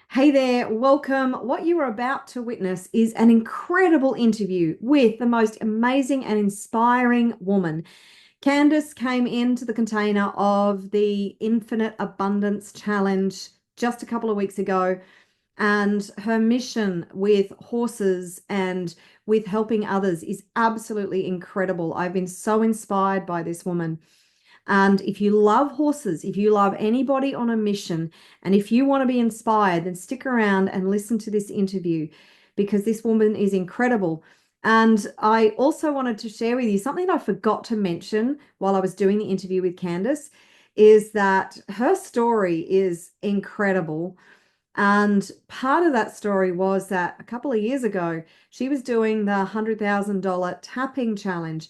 Hey there, welcome. What you are about to witness is an incredible interview with the most amazing and inspiring woman. Candace came into the container of the Infinite Abundance Challenge just a couple of weeks ago, and her mission with horses and with helping others is absolutely incredible. I've been so inspired by this woman. And if you love horses, if you love anybody on a mission, and if you want to be inspired, then stick around and listen to this interview because this woman is incredible. And I also wanted to share with you something I forgot to mention while I was doing the interview with Candace is that her story is incredible. And part of that story was that a couple of years ago, she was doing the $100,000 tapping challenge.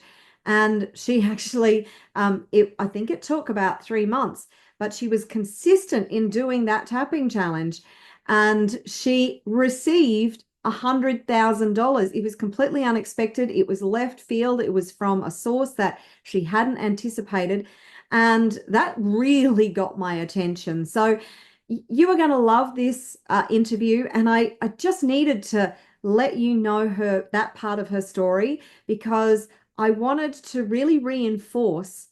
And she actually, I think it took about 3 months, but she was consistent in doing that tapping challenge. And she received $100,000. It was completely unexpected. It was left field. It was from a source that she hadn't anticipated. And that really got my attention. So, you are going to love this interview, and I just needed to let you know that part of her story because I wanted to really reinforce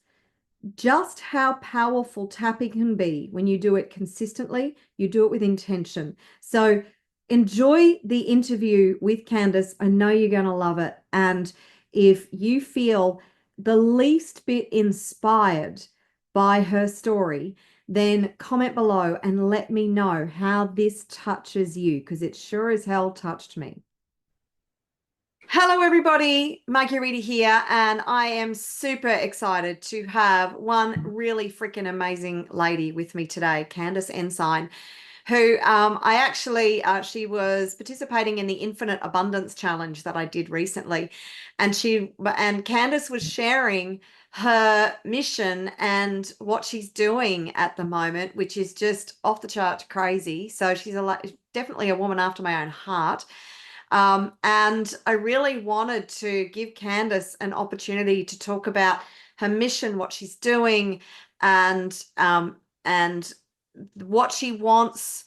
just how powerful tapping can be when you do it consistently, you do it with intention. So enjoy the interview with Candace. I know you're going to love it. And if you feel the least bit inspired by her story, then comment below and let me know how this touches you because it sure as hell touched me. Hello, everybody. Marguerita here, and I am super excited to have one really freaking amazing lady with me today, Candice Ensign, who I actually, she was participating in the Infinite Abundance Challenge that I did recently, and Candice was sharing her mission and what she's doing at the moment, which is just off the chart crazy. So she's definitely a woman after my own heart. And I really wanted to give Candace an opportunity to talk about her mission, what she's doing, and what she wants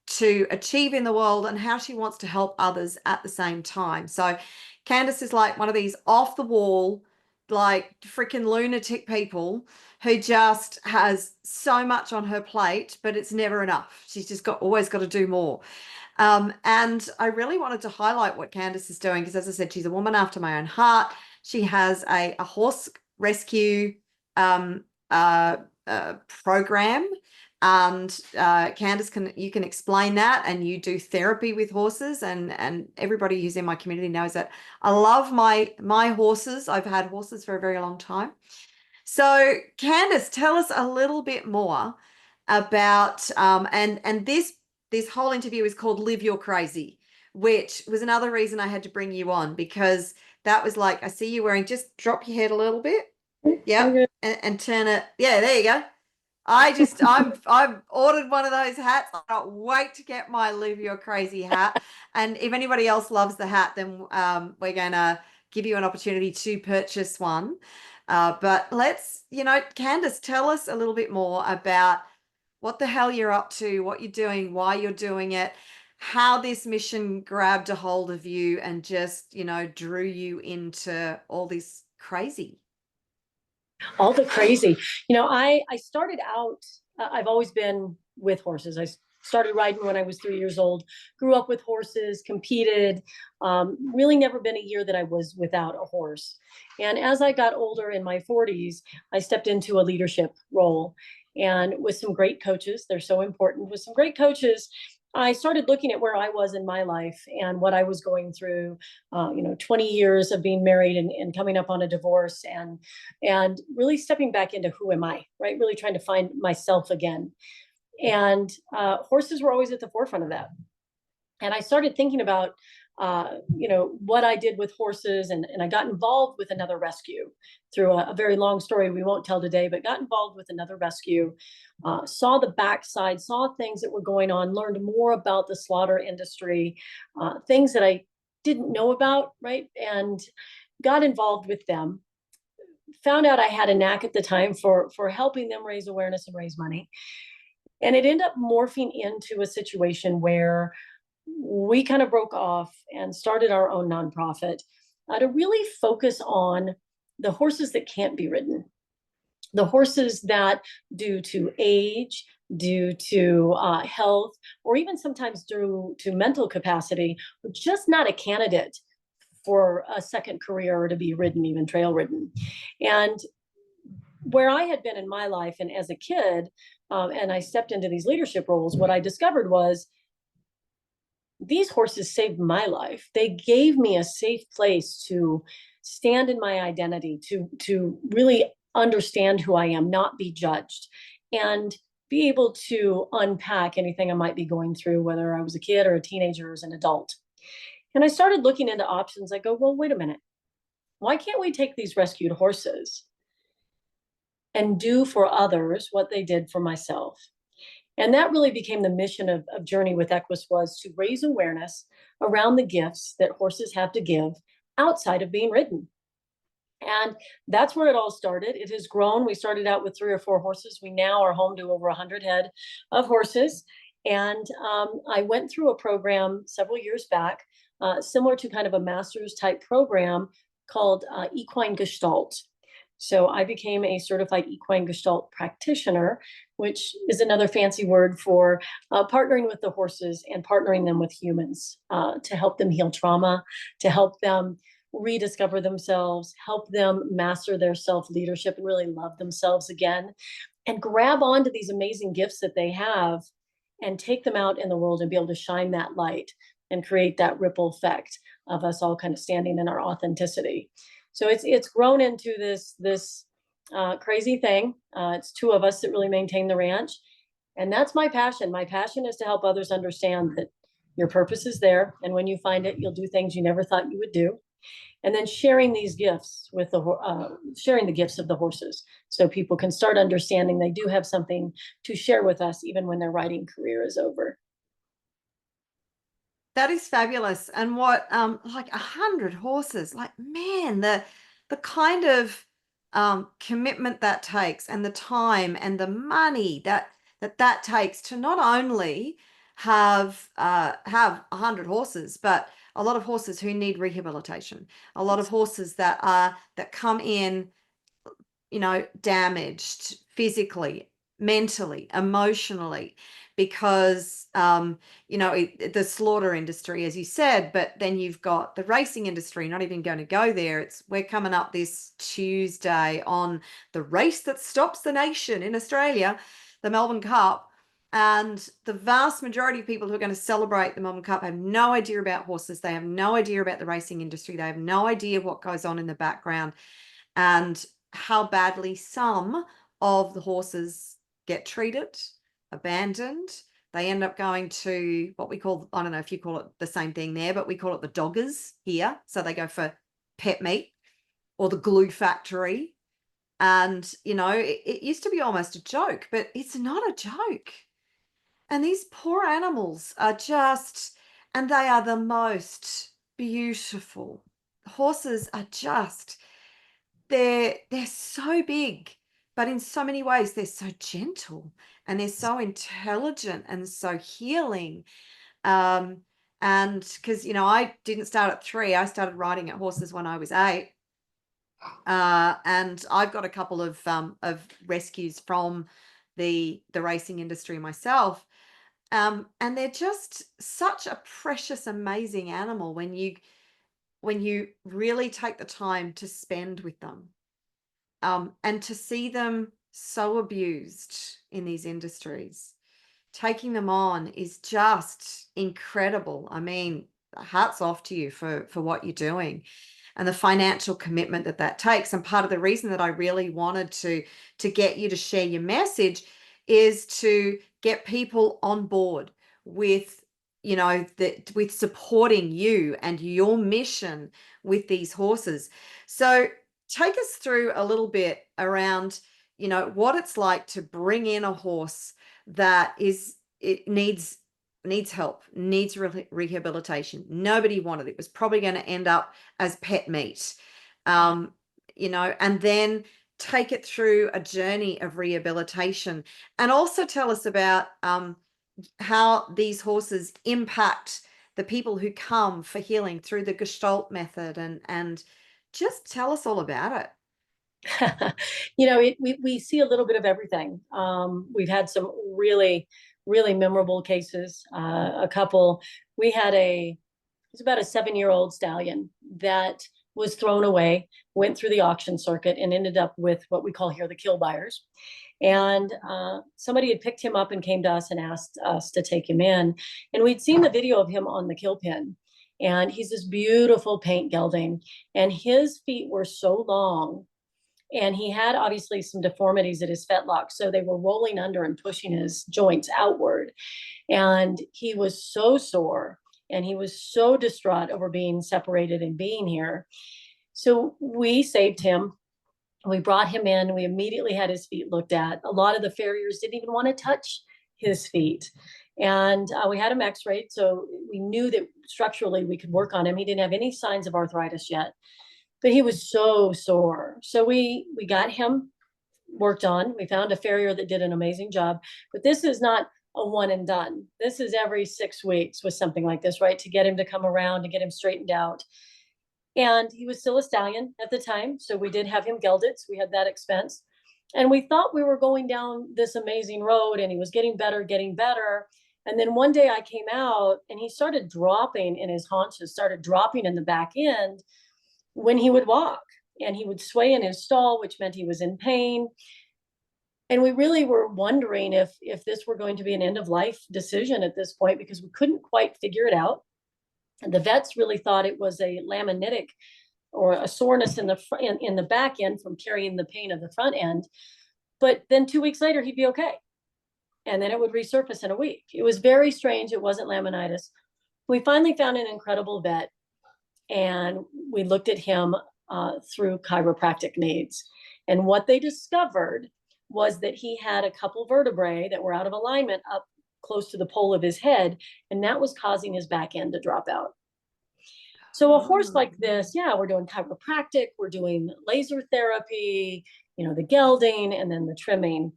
to achieve in the world and how she wants to help others at the same time. So Candace is like one of these off the wall, like freaking lunatic people who just has so much on her plate, but it's never enough. She's just always got to do more. And I really wanted to highlight what Candace is doing because, as I said, she's a woman after my own heart. She has a horse rescue um, uh, program. And Candace, you can explain that, and you do therapy with horses, and everybody who's in my community knows that I love my horses. I've had horses for a very long time. So, Candace, tell us a little bit more about and this whole interview is called Live Your Crazy, which was another reason I had to bring you on because that was like I see you wearing, just drop your head a little bit. Yep. Okay. And turn it. Yeah, there you go. I've ordered one of those hats. I can't wait to get my Live Your Crazy hat. And if anybody else loves the hat, then we're gonna give you an opportunity to purchase one. But Candace, tell us a little bit more about what the hell you're up to, what you're doing, why you're doing it, how this mission grabbed a hold of you and just, drew you into all this crazy. All the crazy. I started out, I've always been with horses. I started riding when I was 3 years old, grew up with horses, competed, really never been a year that I was without a horse. And as I got older in my 40s, I stepped into a leadership role. And with some great coaches, they're so important, with some great coaches, I started looking at where I was in my life and what I was going through, 20 years of being married and coming up on a divorce and really stepping back into who am I, right? Really trying to find myself again. And horses were always at the forefront of that. And I started thinking about, what I did with horses, and I got involved with another rescue through a very long story we won't tell today, but got involved with another rescue, saw the backside, saw things that were going on, learned more about the slaughter industry, things that I didn't know about, right? And got involved with them. Found out I had a knack at the time for helping them raise awareness and raise money. And it ended up morphing into a situation where we kind of broke off and started our own nonprofit to really focus on the horses that can't be ridden, the horses that, due to age, due to health, or even sometimes due to mental capacity, are just not a candidate for a second career or to be ridden, even trail ridden. And where I had been in my life and as a kid, and I stepped into these leadership roles, what I discovered was these horses saved my life. They gave me a safe place to stand in my identity, to really understand who I am, not be judged, and be able to unpack anything I might be going through, whether I was a kid or a teenager or as an adult. And I started looking into options. I go, well, wait a minute. Why can't we take these rescued horses and do for others what they did for myself? And that really became the mission of Journey with Equus, was to raise awareness around the gifts that horses have to give outside of being ridden. And that's where it all started. It has grown. We started out with 3 or 4 horses. We now are home to over 100 head of horses. And I went through a program several years back, similar to kind of a master's type program called Equine Gestalt. So I became a certified equine gestalt practitioner, which is another fancy word for partnering with the horses and partnering them with humans to help them heal trauma, to help them rediscover themselves, help them master their self-leadership and really love themselves again, and grab onto these amazing gifts that they have and take them out in the world and be able to shine that light and create that ripple effect of us all kind of standing in our authenticity. So it's grown into this crazy thing. It's 2 of us that really maintain the ranch, and that's my passion. My passion is to help others understand that your purpose is there, and when you find it, you'll do things you never thought you would do. And then sharing these gifts with sharing the gifts of the horses, so people can start understanding they do have something to share with us, even when their riding career is over. That is fabulous. And what, like 100 horses, like, man, the kind of commitment that takes, and the time and the money that takes to not only have 100 horses, but a lot of horses who need rehabilitation, a lot of horses that come in, damaged physically, mentally, emotionally, because the slaughter industry, as you said, but then you've got the racing industry. Not even going to go there. We're coming up this Tuesday on the race that stops the nation in Australia, the Melbourne Cup. And the vast majority of people who are going to celebrate the Melbourne Cup have no idea about horses. They have no idea about the racing industry. They have no idea what goes on in the background, and how badly some of the horses get treated, abandoned. They end up going to what we call, I don't know if you call it the same thing there, but we call it the doggers here. So they go for pet meat or the glue factory. And, it used to be almost a joke, but it's not a joke. And these poor animals are just, and they are the most beautiful. Horses are just, they're so big, but in so many ways they're so gentle, and they're so intelligent and so healing. And because I didn't start at 3, I started riding at horses when I was 8. And I've got a couple of rescues from the racing industry myself. And they're just such a precious, amazing animal when you really take the time to spend with them. And to see them so abused in these industries, taking them on is just incredible. I mean, hats off to you for what you're doing, and the financial commitment that takes. And part of the reason that I really wanted to get you to share your message is to get people on board with, with supporting you and your mission with these horses. So take us through a little bit around, what it's like to bring in a horse that it needs help, needs rehabilitation. Nobody wanted it. It was probably going to end up as pet meat. And then take it through a journey of rehabilitation, and also tell us about how these horses impact the people who come for healing through the Gestalt method, and just tell us all about it. We see a little bit of everything. We've had some really, really memorable cases. A couple, we had it's about a 7-year-old stallion that was thrown away, went through the auction circuit, and ended up with what we call here the kill buyers. And somebody had picked him up and came to us and asked us to take him in. And we'd seen the video of him on the kill pen. And he's this beautiful paint gelding. And his feet were so long. And he had obviously some deformities at his fetlock. So they were rolling under and pushing his joints outward. And he was so sore. And he was so distraught over being separated and being here. So we saved him. We brought him in. We immediately had his feet looked at. A lot of the farriers didn't even want to touch his feet. And we had him x-rayed. So we knew that structurally we could work on him. He didn't have any signs of arthritis yet, but he was so sore. So we got him worked on. We found a farrier that did an amazing job. But this is not a one and done. This is every 6 weeks with something like this, right? To get him to come around, to get him straightened out. And he was still a stallion at the time. So we did have him gelded. So we had that expense. And we thought we were going down this amazing road and he was getting better, getting better. And then one day I came out and he started dropping in his haunches, started dropping in the back end when he would walk, and he would sway in his stall, which meant he was in pain. And we really were wondering if this were going to be an end of life decision at this point, because we couldn't quite figure it out. And the vets really thought it was a laminitic or a soreness in the back end from carrying the pain of the front end. But then 2 weeks later, he'd be okay. And then it would resurface in a week. It was very strange. It wasn't laminitis. We finally found an incredible vet, and we looked at him through chiropractic needs. And what they discovered was that he had a couple vertebrae that were out of alignment up close to the pole of his head, and that was causing his back end to drop out. So a horse like this, yeah, we're doing chiropractic, we're doing laser therapy, the gelding, and then the trimming.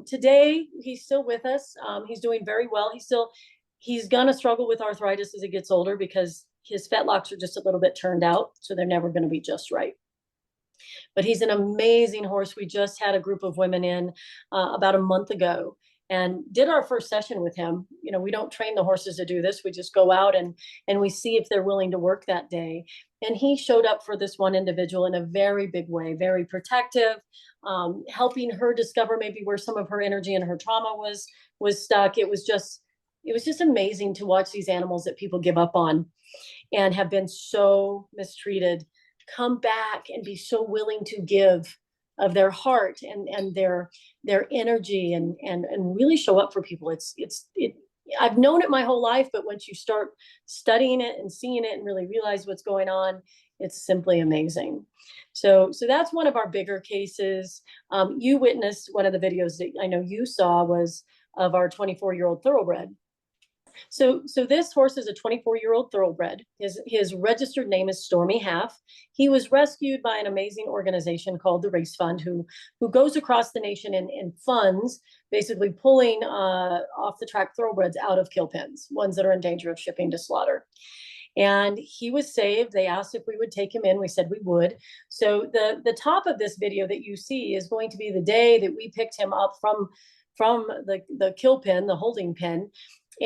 Today, he's still with us. He's doing very well. He's gonna struggle with arthritis as he gets older because his fetlocks are just a little bit turned out, so they're never going to be just right. But he's an amazing horse. We just had a group of women in about a month ago and did our first session with him. We don't train the horses to do this. We just go out and we see if they're willing to work that day. And he showed up for this one individual in a very big way, very protective, helping her discover maybe where some of her energy and her trauma was stuck. It was just amazing to watch these animals that people give up on and have been so mistreated come back and be so willing to give of their heart and their energy and really show up for people. I've known it my whole life, but once you start studying it and seeing it and really realize what's going on, it's simply amazing. So that's one of our bigger cases. You witnessed one of the videos that I know you saw was of our 24-year-old thoroughbred. So this horse is a 24-year-old thoroughbred. His registered name is Stormy Half. He was rescued by an amazing organization called the Race Fund, who goes across the nation and funds basically pulling off the track thoroughbreds out of kill pens, ones that are in danger of shipping to slaughter. And he was saved. They asked if we would take him in. We said we would. So the top of this video that you see is going to be the day that we picked him up from the kill pen, the holding pen.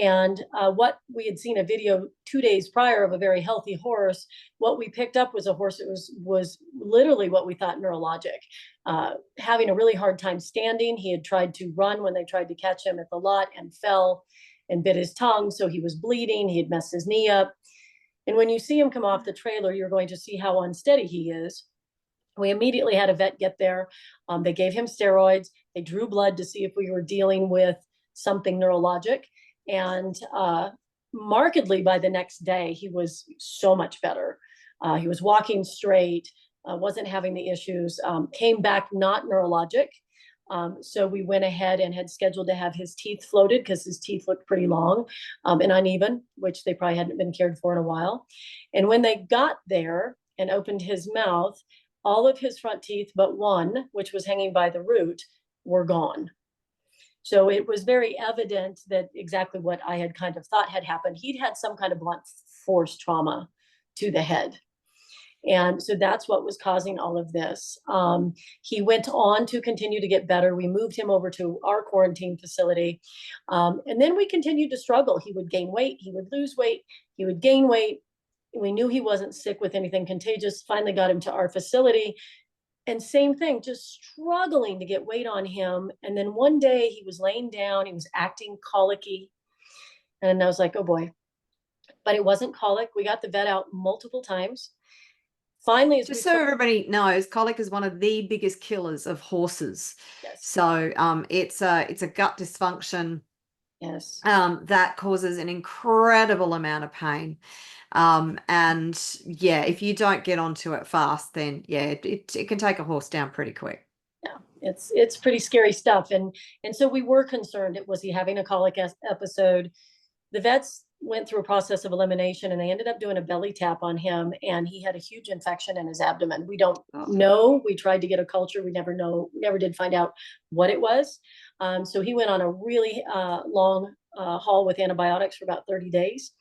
And what we had seen a video 2 days prior of a very healthy horse, what we picked up was a horse that was literally what we thought neurologic, having a really hard time standing. He had tried to run when they tried to catch him at the lot and fell and bit his tongue. So he was bleeding. He had messed his knee up. And when you see him come off the trailer, you're going to see how unsteady he is. We immediately had a vet get there. They gave him steroids. They drew blood to see if we were dealing with something neurologic. And markedly by the next day, he was so much better. He was walking straight, wasn't having the issues, came back not neurologic. So we went ahead and had scheduled to have his teeth floated because his teeth looked pretty long and uneven, which they probably hadn't been cared for in a while. And when they got there and opened his mouth, all of his front teeth but one, which was hanging by the root, were gone. So it was very evident that exactly what I had kind of thought had happened. He'd had some kind of blunt force trauma to the head. And so that's what was causing all of this. He went on to continue to get better. We moved him over to our quarantine facility. And then we continued to struggle. He would gain weight. He would lose weight. He would gain weight. We knew he wasn't sick with anything contagious. Finally got him to our facility. And same thing, just struggling to get weight on him. And then one day he was laying down. He was acting colicky. And I was like, oh boy. But it wasn't colic. We got the vet out multiple times. Finally, just so everybody knows, colic is one of the biggest killers of horses. Yes. So it's a gut dysfunction. Yes. That causes an incredible amount of pain. And yeah, if you don't get onto it fast, then yeah, it can take a horse down pretty quick. Yeah, it's pretty scary stuff. And so we were concerned. Was he having a colic episode? The vets went through a process of elimination, and they ended up doing a belly tap on him, and he had a huge infection in his abdomen. We don't know. We tried to get a culture. We never did find out what it was. So he went on a really long haul with antibiotics for about 30 days.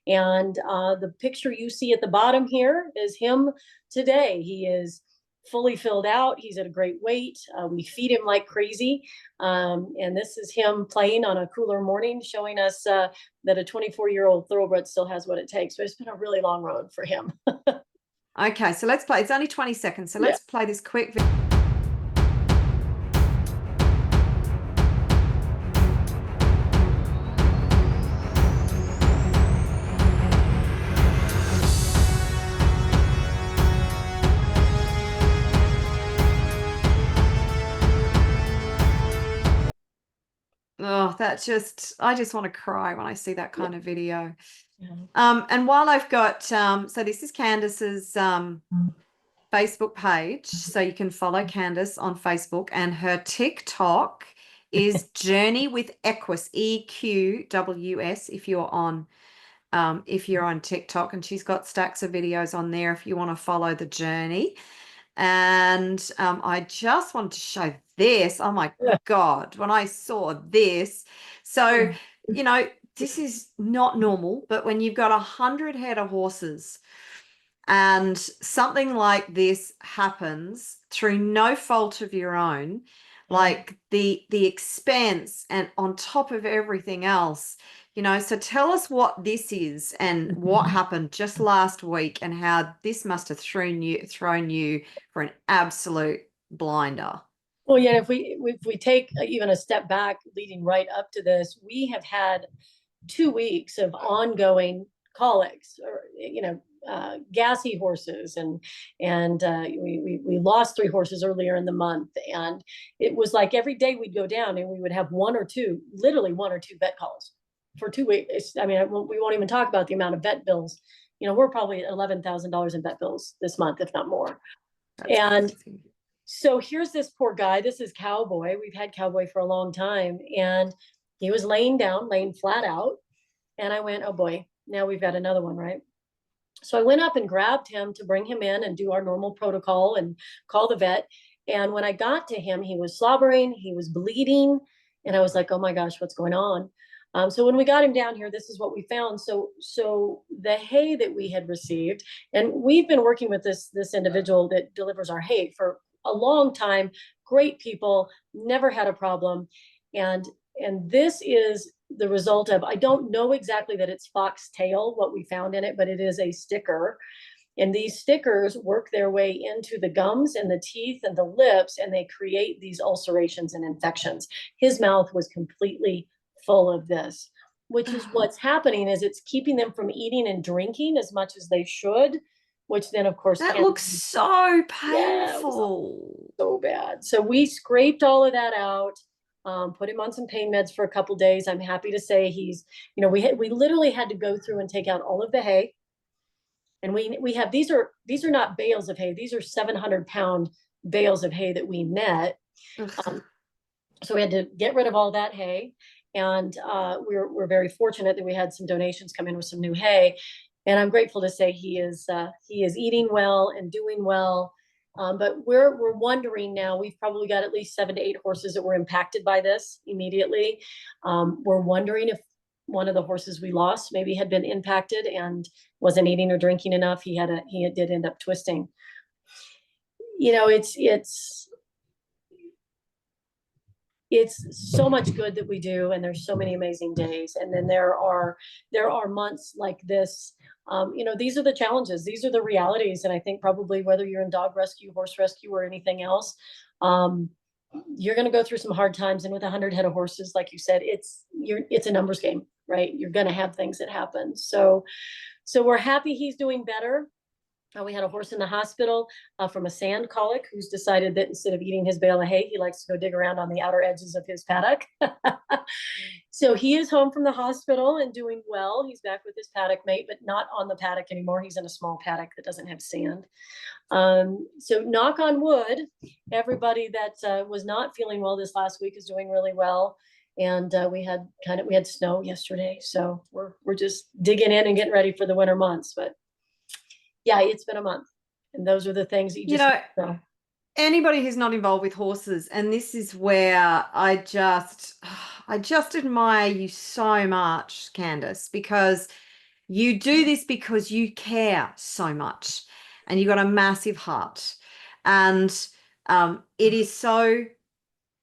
And the picture you see at the bottom here is him today. He is fully filled out. He's at a great weight. We feed him like crazy. And this is him playing on a cooler morning, showing us that a 24-year-old thoroughbred still has what it takes. So it's been a really long road for him. Okay, so let's play. It's only 20 seconds. So let's play this quick video. Oh, I just want to cry when I see that kind of video. Yeah. And while I've got, so this is Candace's Facebook page. So you can follow Candace on Facebook, and her TikTok is Journey with Equus, EQWS, if you're on TikTok, and she's got stacks of videos on there if you want to follow the journey. And I just wanted to show this. Oh my God, when I saw this. So, you know, this is not normal, but when you've got 100 head of horses and something like this happens through no fault of your own, like the expense and on top of everything else, you know, so tell us what this is and what happened just last week and how this must have thrown you for an absolute blinder. Well, yeah, if we take even a step back leading right up to this, we have had 2 weeks of ongoing colics, or, you know, gassy horses, and we lost 3 horses earlier in the month, and it was like every day we'd go down and we would have literally one or two vet calls for 2 weeks. I mean, we won't even talk about the amount of vet bills. You know, we're probably at $11,000 in vet bills this month, if not more. That's crazy. So here's this poor guy. This is Cowboy. We've had Cowboy for a long time, and he was laying flat out, and I went, oh boy, now we've got another one, right? So I went up and grabbed him to bring him in and do our normal protocol and call the vet. And when I got to him, he was slobbering, he was bleeding. And I was like, oh my gosh, what's going on? So when we got him down here, this is what we found. So the hay that we had received, and we've been working with this individual that delivers our hay for a long time, great people, never had a problem. And this is the result of, I don't know exactly that it's foxtail, what we found in it, but it is a sticker. And these stickers work their way into the gums and the teeth and the lips, and they create these ulcerations and infections. His mouth was completely full of this, which is what's happening, is it's keeping them from eating and drinking as much as they should, which then of course that looks so painful. So bad. So we scraped all of that out. Put him on some pain meds for a couple days. I'm happy to say he's, you know, we literally had to go through and take out all of the hay. And we have, these are not bales of hay. These are 700-pound bales of hay that we net. So we had to get rid of all that hay. And we're very fortunate that we had some donations come in with some new hay. And I'm grateful to say he is eating well and doing well. But we're wondering now, we've probably got at least 7 to 8 horses that were impacted by this immediately. We're wondering if one of the horses we lost maybe had been impacted and wasn't eating or drinking enough. He did end up twisting. You know, it's so much good that we do, and there's so many amazing days. And then there are months like this. You know, these are the challenges, these are the realities. And I think probably whether you're in dog rescue, horse rescue, or anything else, you're going to go through some hard times. And with 100 head of horses, like you said, it's a numbers game, right? You're going to have things that happen. So we're happy he's doing better. We had a horse in the hospital from a sand colic who's decided that instead of eating his bale of hay, he likes to go dig around on the outer edges of his paddock. So he is home from the hospital and doing well. He's back with his paddock mate, but not on the paddock anymore. He's in a small paddock that doesn't have sand. So knock on wood, everybody that was not feeling well this last week is doing really well. And we had snow yesterday. So we're just digging in and getting ready for the winter months. But yeah, it's been a month. And those are the things that you just anybody who's not involved with horses, and this is where I just admire you so much, Candace, because you do this because you care so much and you've got a massive heart. And it is so,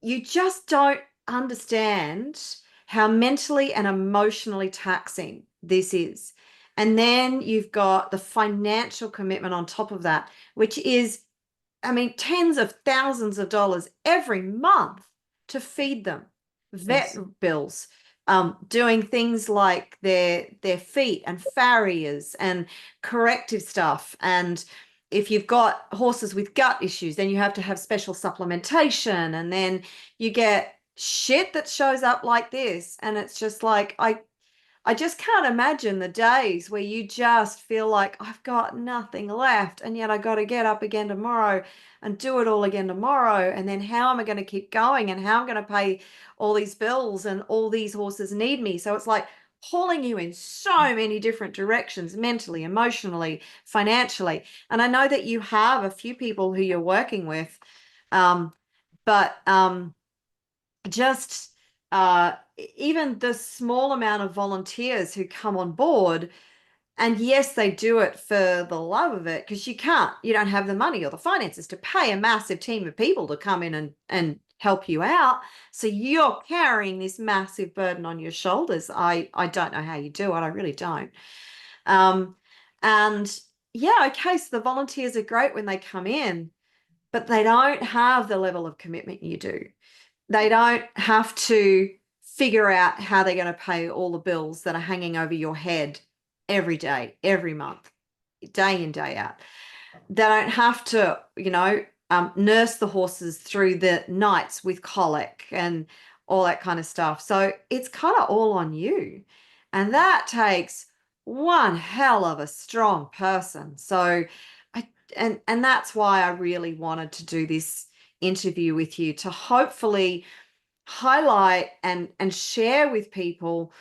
you just don't understand how mentally and emotionally taxing this is. And then you've got the financial commitment on top of that, which is, I mean, tens of thousands of dollars every month to feed them, vet bills, doing things like their feet and farriers and corrective stuff. And if you've got horses with gut issues, then you have to have special supplementation. And then you get shit that shows up like this. And it's just like, I just can't imagine the days where you just feel like I've got nothing left, and yet I got to get up again tomorrow and do it all again tomorrow. And then how am I going to keep going, and how I'm going to pay all these bills, and all these horses need me. So it's like pulling you in so many different directions, mentally, emotionally, financially. And I know that you have a few people who you're working with, but just even the small amount of volunteers who come on board, and yes, they do it for the love of it, because you don't have the money or the finances to pay a massive team of people to come in and help you out. So you're carrying this massive burden on your shoulders. I don't know how you do it. I really don't. And yeah, okay, so the volunteers are great when they come in, but they don't have the level of commitment you do. They don't have to figure out how they're going to pay all the bills that are hanging over your head every day, every month, day in, day out. They don't have to, nurse the horses through the nights with colic and all that kind of stuff. So it's kind of all on you. And that takes one hell of a strong person. So and that's why I really wanted to do this interview with you, to hopefully highlight and share with people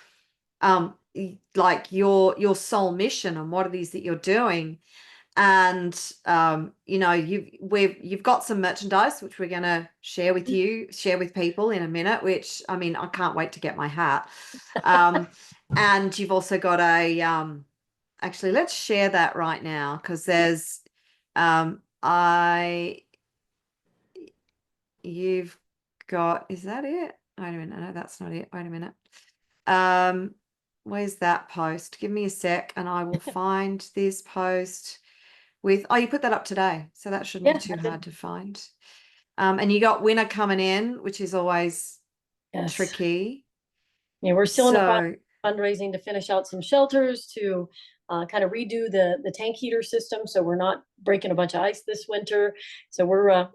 like your soul mission and what it is that you're doing. And you've got some merchandise which we're going to share with people in a minute, which, I mean, I can't wait to get my hat. And you've also got actually, let's share that right now, because there's you've got, is that it? Wait a minute. No, that's not it. Wait a minute. Where's that post? Give me a sec and I will find this post with, you put that up today, so that shouldn't be too hard to find. And you got winter coming in, which is always tricky. Yeah, we're still in the fundraising to finish out some shelters, to kind of redo the tank heater system, so we're not breaking a bunch of ice this winter. So we're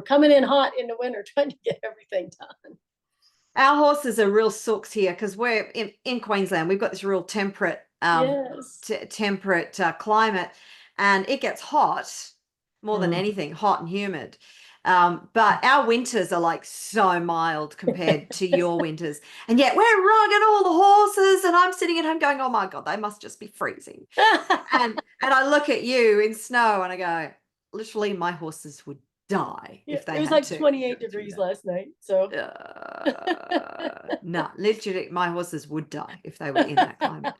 coming in hot in the winter, trying to get everything done. Our horses are real sooks here, because we're in Queensland. We've got this real temperate climate, and it gets hot more than anything, hot and humid. But our winters are like so mild compared to your winters, and yet we're rugging all the horses, and I'm sitting at home going, oh my God, they must just be freezing. and I look at you in snow and I go, literally my horses would die Yeah, if they it was had like to 28 go through degrees that. last night. So No, literally, my horses would die if they were in that climate.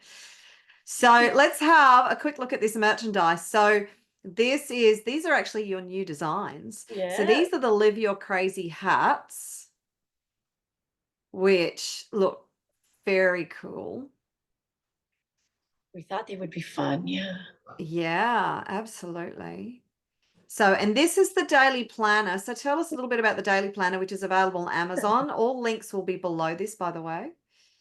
So let's have a quick look at this merchandise. So these are actually your new designs. So yeah, these are the Live Your Crazy hats, which look very cool. we thought they would be fun. Yeah. Yeah, absolutely. So, and this is the daily planner. So tell us a little bit about the daily planner, which is available on Amazon. All links will be below this, by the way.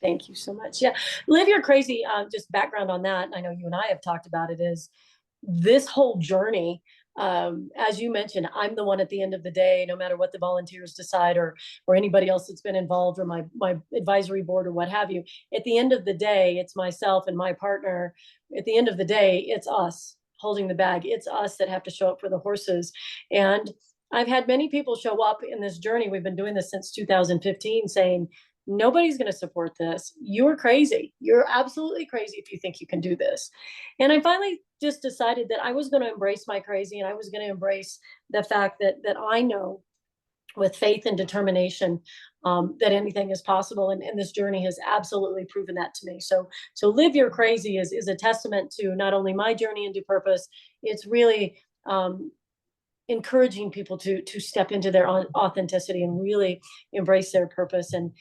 Thank you so much. Yeah. Live Your Crazy, just background on that. I know you and I have talked about it, is this whole journey. As you mentioned, I'm the one at the end of the day, no matter what the volunteers decide, or anybody else that's been involved, or my advisory board or what have you. At the end of the day, it's myself and my partner. At the end of the day, it's us holding the bag. It's us that have to show up for the horses. And I've had many people show up in this journey. We've been doing this since 2015, saying, nobody's going to support this. You're crazy. You're absolutely crazy if you think you can do this. And I finally just decided that I was going to embrace my crazy, and I was going to embrace the fact that I know with faith and determination that anything is possible. And this journey has absolutely proven that to me. So Live Your Crazy is a testament to not only my journey into purpose, it's really encouraging people to step into their authenticity and really embrace their purpose and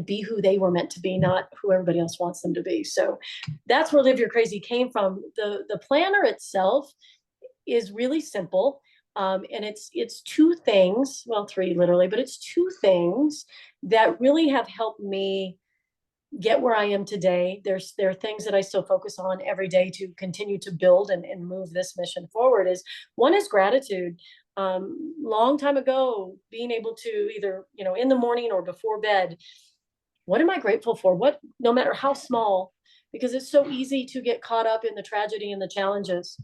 be who they were meant to be, not who everybody else wants them to be. So that's where Live Your Crazy came from. The planner itself is really simple. And it's two things, well, three literally, but it's two things that really have helped me get where I am today. There are things that I still focus on every day to continue to build and move this mission forward. Is one is gratitude. Long time ago, being able to either, in the morning or before bed, what am I grateful for? What, no matter how small, because it's so easy to get caught up in the tragedy and the challenges.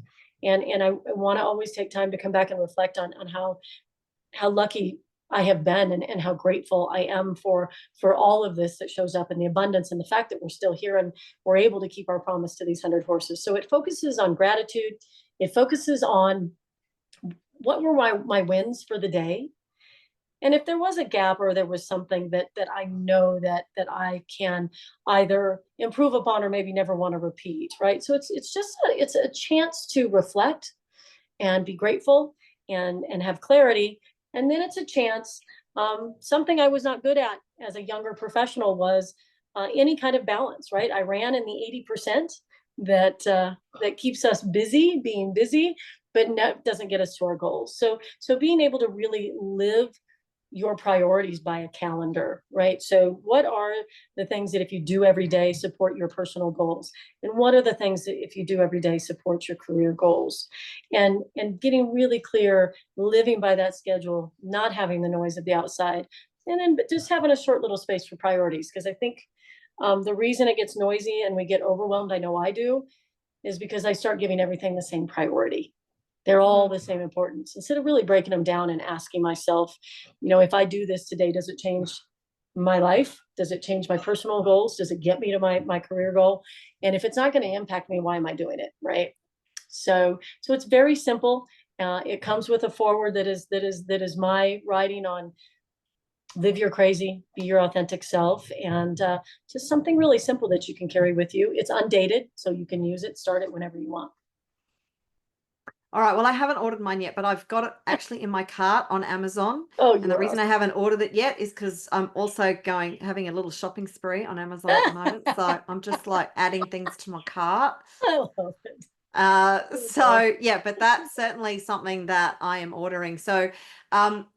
And I want to always take time to come back and reflect on how lucky I have been, and how grateful I am for all of this that shows up in the abundance, and the fact that we're still here and we're able to keep our promise to these 100 horses. So it focuses on gratitude. It focuses on what were my wins for the day. And if there was a gap, or there was something that I know that I can either improve upon or maybe never want to repeat, right? So it's just it's a chance to reflect and be grateful and have clarity. And then it's a chance. Something I was not good at as a younger professional was any kind of balance, right? I ran in the 80% that keeps us busy, being busy, but doesn't get us to our goals. So being able to really live your priorities by a calendar, right? So what are the things that if you do every day support your personal goals? And what are the things that if you do every day support your career goals? And getting really clear, living by that schedule, not having the noise of the outside, and then just having a short little space for priorities. Because I think the reason it gets noisy and we get overwhelmed, I know I do, is because I start giving everything the same priority. They're all the same importance, instead of really breaking them down and asking myself, if I do this today, does it change my life? Does it change my personal goals? Does it get me to my career goal? And if it's not going to impact me, why am I doing it? Right. So it's very simple. It comes with a foreword that is my writing on live your crazy, be your authentic self, and just something really simple that you can carry with you. It's undated, so you can use it, start it whenever you want. All right. Well, I haven't ordered mine yet, but I've got it actually in my cart on Amazon. Oh, And the reason I haven't ordered it yet is because I'm also having a little shopping spree on Amazon at the moment. So I'm just like adding things to my cart. I love it. So yeah, but that's certainly something that I am ordering. So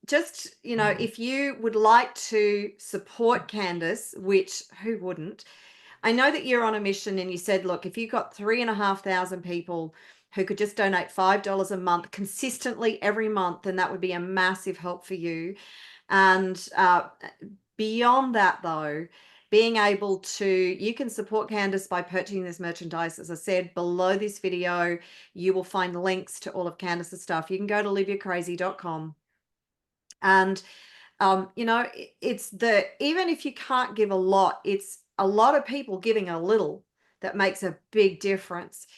just, if you would like to support Candace, which who wouldn't? I know that you're on a mission, and you said, look, if you've got 3,500 people who could just donate $5 a month consistently every month, then that would be a massive help for you. And beyond that, though, being able to, you can support Candace by purchasing this merchandise. As I said, below this video, you will find links to all of Candace's stuff. You can go to liveyourcrazy.com. And, even if you can't give a lot, it's a lot of people giving a little that makes a big difference.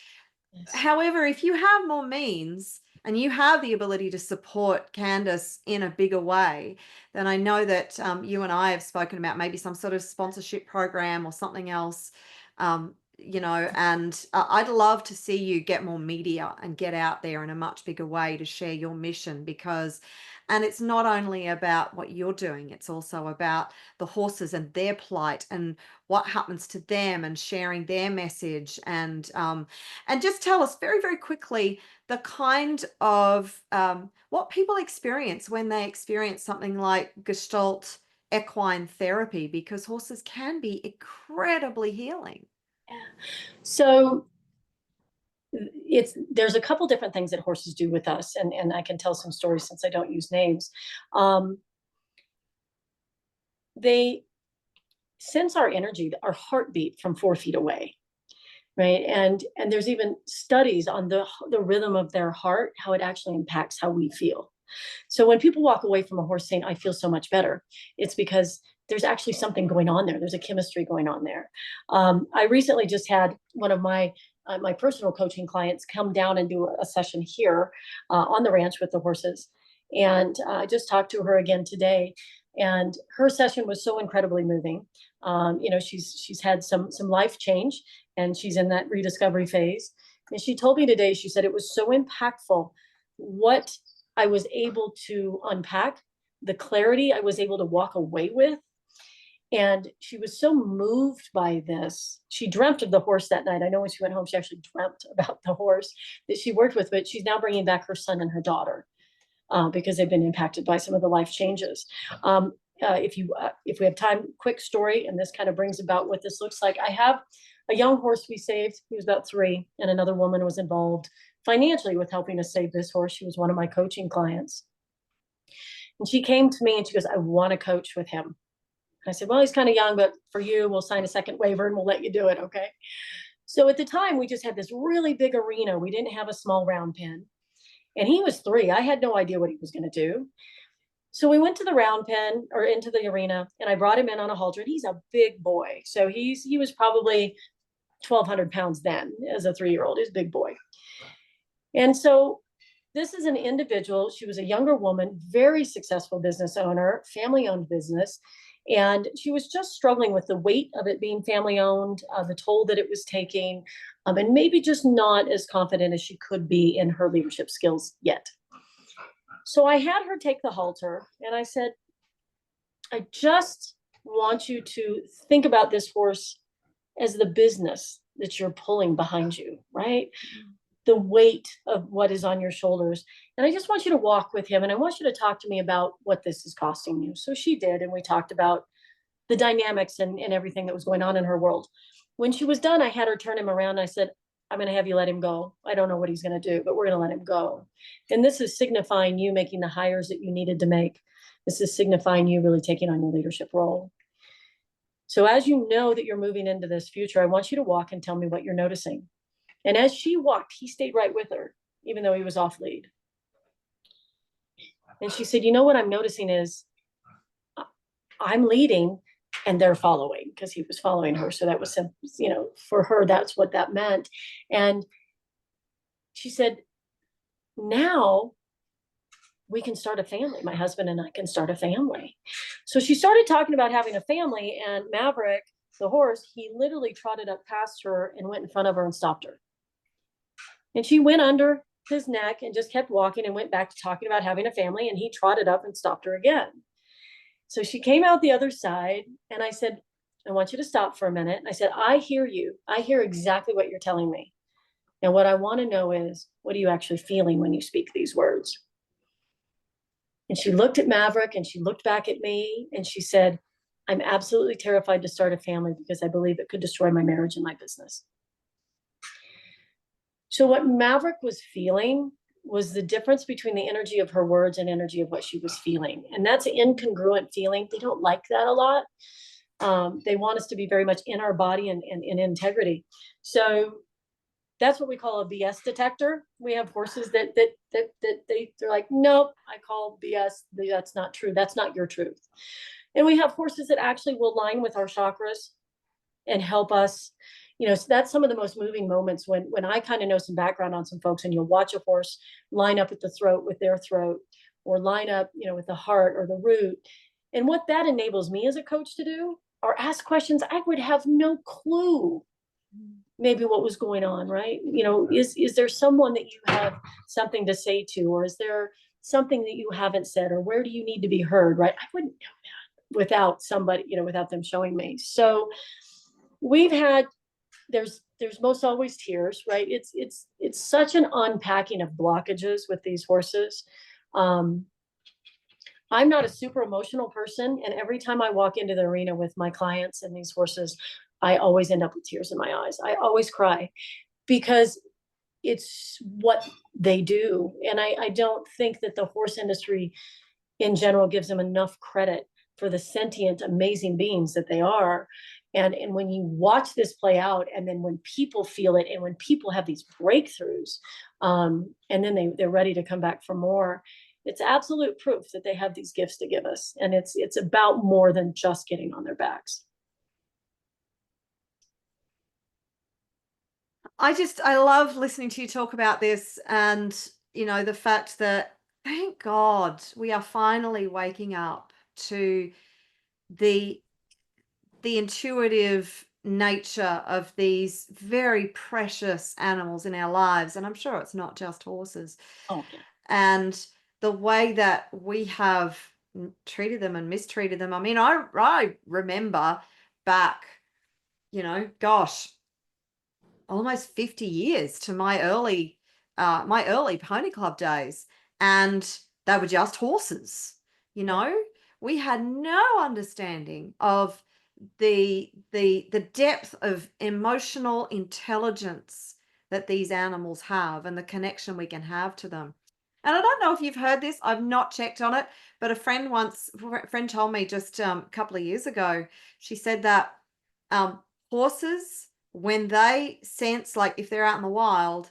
Yes. However, if you have more means and you have the ability to support Candace in a bigger way, then I know that you and I have spoken about maybe some sort of sponsorship program or something else. And I'd love to see you get more media and get out there in a much bigger way to share your mission, and it's not only about what you're doing, it's also about the horses and their plight and what happens to them, and sharing their message. And just tell us very, very quickly the kind of what people experience when they experience something like Gestalt equine therapy, because horses can be incredibly healing. So there's a couple different things that horses do with us, and I can tell some stories since I don't use names. They sense our energy, our heartbeat from 4 feet away, right? And there's even studies on the rhythm of their heart, how it actually impacts how we feel. So when people walk away from a horse saying, I feel so much better, it's because there's actually something going on there. There's a chemistry going on there. I recently just had one of my personal coaching clients come down and do a session here on the ranch with the horses. And I just talked to her again today, and her session was so incredibly moving. She's had some life change, and she's in that rediscovery phase. And she told me today, she said it was so impactful what I was able to unpack, the clarity I was able to walk away with. And she was so moved by this. She dreamt of the horse that night. I know when she went home, she actually dreamt about the horse that she worked with, but she's now bringing back her son and her daughter because they've been impacted by some of the life changes. If we have time, quick story, and this kind of brings about what this looks like. I have a young horse we saved. He was about 3, and another woman was involved financially with helping us save this horse. She was one of my coaching clients. And she came to me and she goes, I want to coach with him. I said, well, he's kind of young, but for you, we'll sign a second waiver and we'll let you do it. Okay. So at the time, we just had this really big arena. We didn't have a small round pen. And he was 3. I had no idea what he was going to do. So we went to the round pen, or into the arena, and I brought him in on a halter. And he's a big boy. So he was probably 1,200 pounds then as a 3-year-old. He's a big boy. And so this is an individual. She was a younger woman, very successful business owner, family-owned business. And she was just struggling with the weight of it being family owned, the toll that it was taking, and maybe just not as confident as she could be in her leadership skills yet. So I had her take the halter, and I said, I just want you to think about this horse as the business that you're pulling behind you, right? The weight of what is on your shoulders. And I just want you to walk with him. And I want you to talk to me about what this is costing you. So she did. And we talked about the dynamics and everything that was going on in her world. When she was done, I had her turn him around. And I said, I'm going to have you let him go. I don't know what he's going to do, but we're going to let him go. And this is signifying you making the hires that you needed to make. This is signifying you really taking on your leadership role. So as you know that you're moving into this future, I want you to walk and tell me what you're noticing. And as she walked, he stayed right with her, even though he was off lead. And she said, you know what I'm noticing is I'm leading and they're following, because he was following her. So that was, for her, that's what that meant. And she said, now we can start a family. My husband and I can start a family. So she started talking about having a family, and Maverick, the horse, he literally trotted up past her and went in front of her and stopped her. And she went under his neck and just kept walking and went back to talking about having a family. And he trotted up and stopped her again. So she came out the other side, and I said, I want you to stop for a minute. And I said, I hear you. I hear exactly what you're telling me. And what I want to know is, what are you actually feeling when you speak these words? And she looked at Maverick and she looked back at me and she said, I'm absolutely terrified to start a family because I believe it could destroy my marriage and my business. So what Maverick was feeling was the difference between the energy of her words and energy of what she was feeling. And that's an incongruent feeling. They don't like that a lot. They want us to be very much in our body and in integrity. So that's what we call a BS detector. We have horses that they're like, nope, I call BS. That's not true. That's not your truth. And we have horses that actually will line with our chakras and help us So that's some of the most moving moments when I kind of know some background on some folks, and you'll watch a horse line up at the throat with their throat, or line up, with the heart or the root. And what that enables me as a coach to do are ask questions I would have no clue maybe what was going on, right? Is there someone that you have something to say to, or is there something that you haven't said, or where do you need to be heard, right? I wouldn't know that without somebody, without them showing me. So we've had, there's most always tears, right? It's such an unpacking of blockages with these horses. I'm not a super emotional person, and every time I walk into the arena with my clients and these horses, I always end up with tears in my eyes. I always cry because it's what they do. And I don't think that the horse industry in general gives them enough credit for the sentient, amazing beings that they are. And when you watch this play out, and then when people feel it, and when people have these breakthroughs, and then they're ready to come back for more, it's absolute proof that they have these gifts to give us. And it's about more than just getting on their backs. I love listening to you talk about this, and the fact that, thank God, we are finally waking up to the intuitive nature of these very precious animals in our lives. And I'm sure it's not just horses. Oh, yeah. And the way that we have treated them and mistreated them. I mean, I remember back, gosh, almost 50 years to my early pony club days, and they were just horses. We had no understanding of the depth of emotional intelligence that these animals have, and the connection we can have to them. And I don't know if you've heard this, I've not checked on it, but a friend told me just a couple of years ago, she said that horses, when they sense, like if they're out in the wild,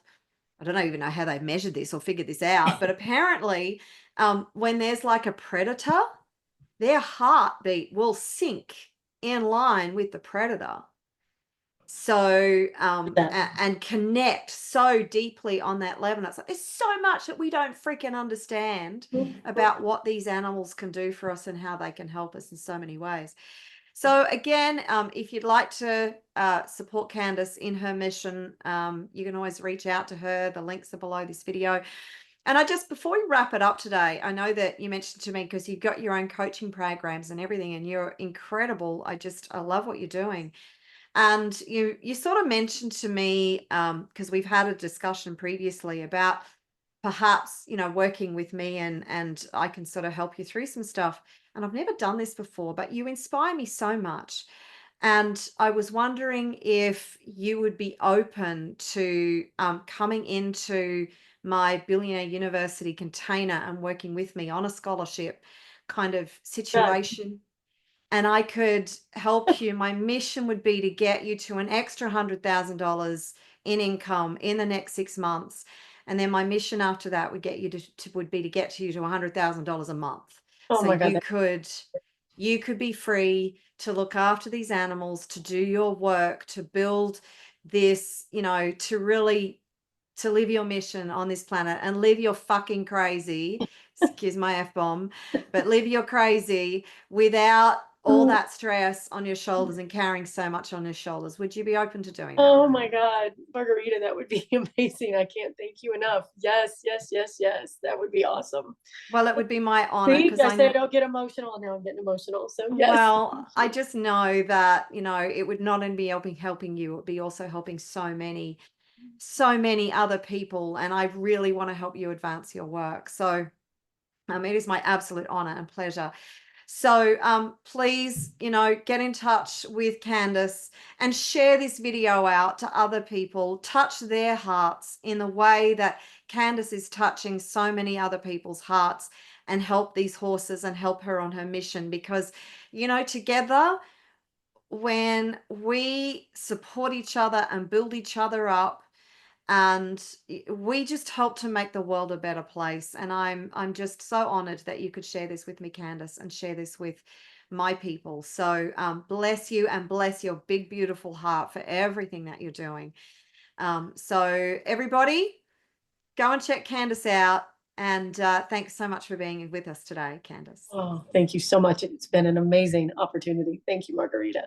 I don't even know how they measured this or figured this out, but apparently when there's like a predator, their heartbeat will sync in line with the predator. So and connect so deeply on that level. And it's like, there's so much that we don't freaking understand about what these animals can do for us and how they can help us in so many ways. So again, if you'd like to support Candace in her mission, you can always reach out to her. The links are below this video. And before we wrap it up today, I know that you mentioned to me, because you've got your own coaching programs and everything, and you're incredible. I love what you're doing. And you sort of mentioned to me, because we've had a discussion previously about perhaps, working with me, and I can sort of help you through some stuff. And I've never done this before, but you inspire me so much. And I was wondering if you would be open to coming into my Billionaire University container and working with me on a scholarship kind of situation. And I could help you. My mission would be to get you to an extra $100,000 in income in the next 6 months. And then my mission after that would get you would be to get you to $100,000 a month. Oh So my God. you could be free to look after these animals, to do your work, to build this, to really to live your mission on this planet and live your fucking crazy, excuse my F-bomb, but live your crazy without all that stress on your shoulders and carrying so much on your shoulders. Would you be open to doing that? Oh my God, Marguerita, that would be amazing. I can't thank you enough. Yes, yes, yes, yes. That would be awesome. Well, it would be my honor, See, because I said I don't get emotional, and now I'm getting emotional. So yes. Well, I just know that, it would not only be helping you, it would be also helping so many other people. And I really want to help you advance your work. So it is my absolute honor and pleasure. So please, get in touch with Candace and share this video out to other people. Touch their hearts in the way that Candace is touching so many other people's hearts, and help these horses and help her on her mission. Because, together, when we support each other and build each other up, and we just help to make the world a better place. And I'm just so honored that you could share this with me, Candace, and share this with my people. So bless you and bless your big, beautiful heart for everything that you're doing. So everybody, go and check Candace out. And thanks so much for being with us today, Candace. Oh, thank you so much. It's been an amazing opportunity. Thank you, Marguerita.